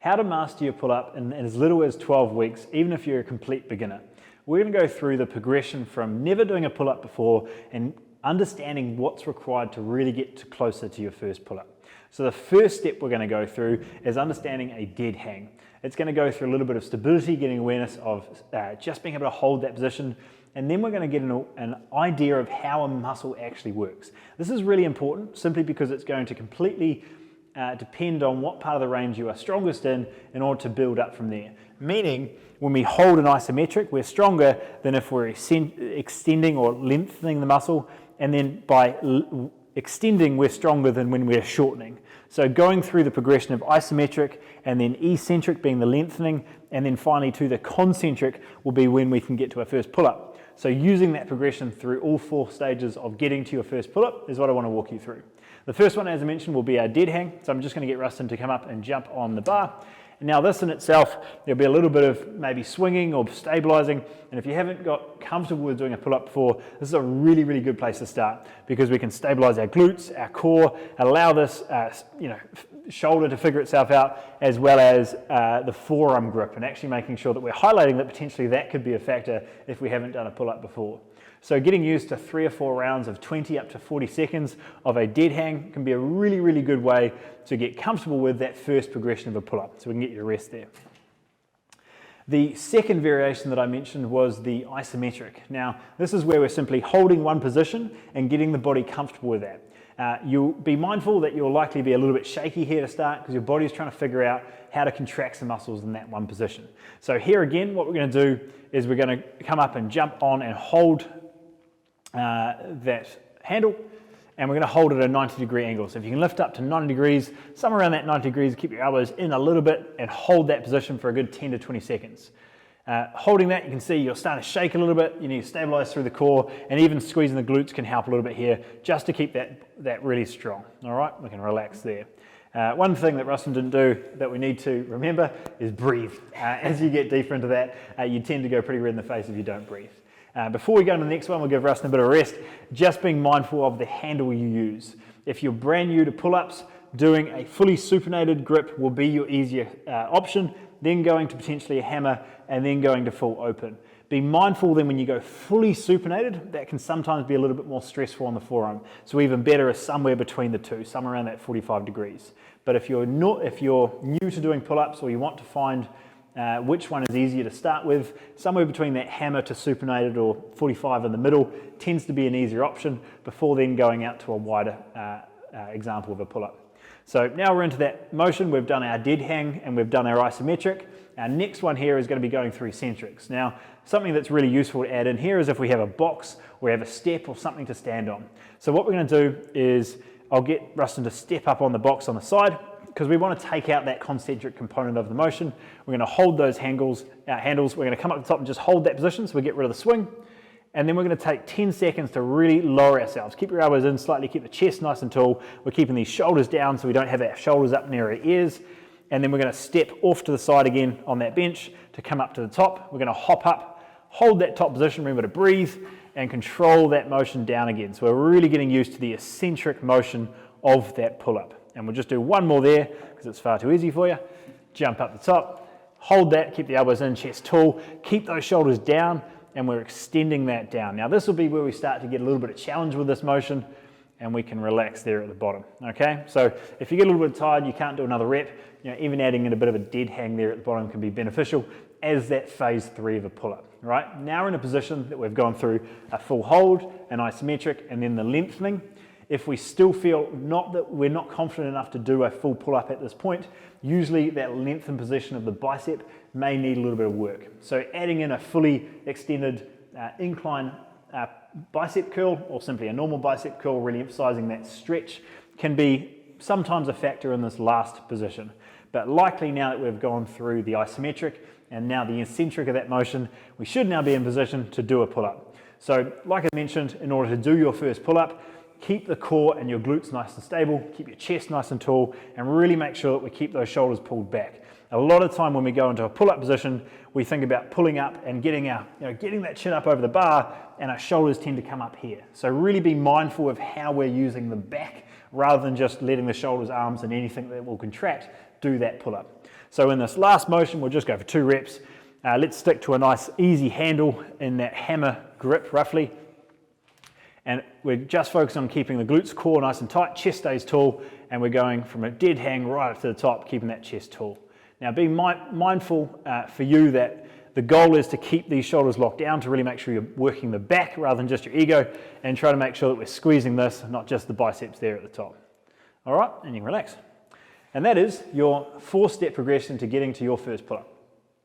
How to master your pull-up in as little as 12 weeks, even if you're a complete beginner. We're going to go through the progression from never doing a pull-up before and understanding what's required to really get closer to your first pull-up. So the first step we're going to go through is understanding a dead hang. It's going to go through a little bit of stability, getting awareness of just being able to hold that position, and then we're going to get an idea of how a muscle actually works. This is really important simply because it's going to completely depend on what part of the range you are strongest in order to build up from there. Meaning, when we hold an isometric, we're stronger than if we're extending or lengthening the muscle, and then by extending, we're stronger than when we're shortening. So going through the progression of isometric and then eccentric being the lengthening, and then finally to the concentric will be when we can get to our first pull-up. So using that progression through all 4 stages of getting to your first pull-up is what I want to walk you through. The first one, as I mentioned, will be our dead hang. So I'm just going to get Rustin to come up and jump on the bar. Now this in itself, there'll be a little bit of maybe swinging or stabilizing, and if you haven't got comfortable with doing a pull-up before, this is a really, really good place to start because we can stabilize our glutes, our core, allow this shoulder to figure itself out, as well as the forearm grip, and actually making sure that we're highlighting that potentially that could be a factor if we haven't done a pull-up before. So getting used to 3 or 4 rounds of 20 up to 40 seconds of a dead hang can be a really, really good way to get comfortable with that first progression of a pull-up, so we can get you to rest there. The second variation that I mentioned was the isometric. Now, this is where we're simply holding one position and getting the body comfortable with that. You'll be mindful that you'll likely be a little bit shaky here to start because your body's trying to figure out how to contract the muscles in that one position. So here again, what we're going to do is we're going to come up and jump on and hold that handle, and we're going to hold it at a 90-degree angle. So if you can lift up to 90 degrees, somewhere around that 90 degrees, keep your elbows in a little bit and hold that position for a good 10 to 20 seconds. Holding that, you can see you're starting to shake a little bit. You need to stabilize through the core, and even squeezing the glutes can help a little bit here just to keep that really strong. All right, we can relax there. One thing that Rustin didn't do that we need to remember is breathe. As you get deeper into that, you tend to go pretty red in the face if you don't breathe. Before we go to the next one, we'll give Rustin a bit of rest, just being mindful of the handle you use. If you're brand new to pull-ups, doing a fully supinated grip will be your easier option, then going to potentially a hammer, and then going to full open. Be mindful then when you go fully supinated, that can sometimes be a little bit more stressful on the forearm. So even better is somewhere between the two, somewhere around that 45 degrees. But if you're new to doing pull-ups, or you want to find which one is easier to start with, somewhere between that hammer to supinated or 45 in the middle tends to be an easier option before then going out to a wider example of a pull-up. So now we're into that motion. We've done our dead hang and we've done our isometric. Our next one here is going to be going through eccentrics. Now, something that's really useful to add in here is if we have a box, or we have a step or something to stand on. So what we're going to do is I'll get Rustin to step up on the box on the side, because we want to take out that concentric component of the motion. We're going to hold those handles. We're going to come up to the top and just hold that position so we get rid of the swing. And then we're going to take 10 seconds to really lower ourselves. Keep your elbows in slightly, keep the chest nice and tall. We're keeping these shoulders down so we don't have our shoulders up near our ears. And then we're going to step off to the side again on that bench to come up to the top. We're going to hop up, hold that top position, remember to breathe, and control that motion down again. So we're really getting used to the eccentric motion of that pull-up. And we'll just do one more there because it's far too easy for you. Jump up the top, hold that, keep the elbows in, chest tall, keep those shoulders down, and we're extending that down. Now this will be where we start to get a little bit of challenge with this motion, and we can relax there at the bottom, okay? So if you get a little bit tired, you can't do another rep, even adding in a bit of a dead hang there at the bottom can be beneficial as that phase 3 of a pull-up, right? Now we're in a position that we've gone through a full hold, an isometric, and then the lengthening. If we still feel we're not confident enough to do a full pull-up at this point, usually that lengthened position of the bicep may need a little bit of work. So adding in a fully extended incline bicep curl, or simply a normal bicep curl, really emphasizing that stretch, can be sometimes a factor in this last position. But likely now that we've gone through the isometric and now the eccentric of that motion, we should now be in position to do a pull-up. So like I mentioned, in order to do your first pull-up, keep the core and your glutes nice and stable, keep your chest nice and tall, and really make sure that we keep those shoulders pulled back. A lot of time when we go into a pull-up position, we think about pulling up and getting that chin up over the bar, and our shoulders tend to come up here. So really be mindful of how we're using the back rather than just letting the shoulders, arms, and anything that will contract do that pull-up. So in this last motion, we'll just go for 2 reps. Let's stick to a nice easy handle in that hammer grip roughly. And we're just focused on keeping the glutes core nice and tight, chest stays tall, and we're going from a dead hang right up to the top, keeping that chest tall. Now be mindful for you that the goal is to keep these shoulders locked down to really make sure you're working the back rather than just your ego, and try to make sure that we're squeezing this, not just the biceps there at the top. All right, and you can relax. And that is your 4-step progression to getting to your first pull-up.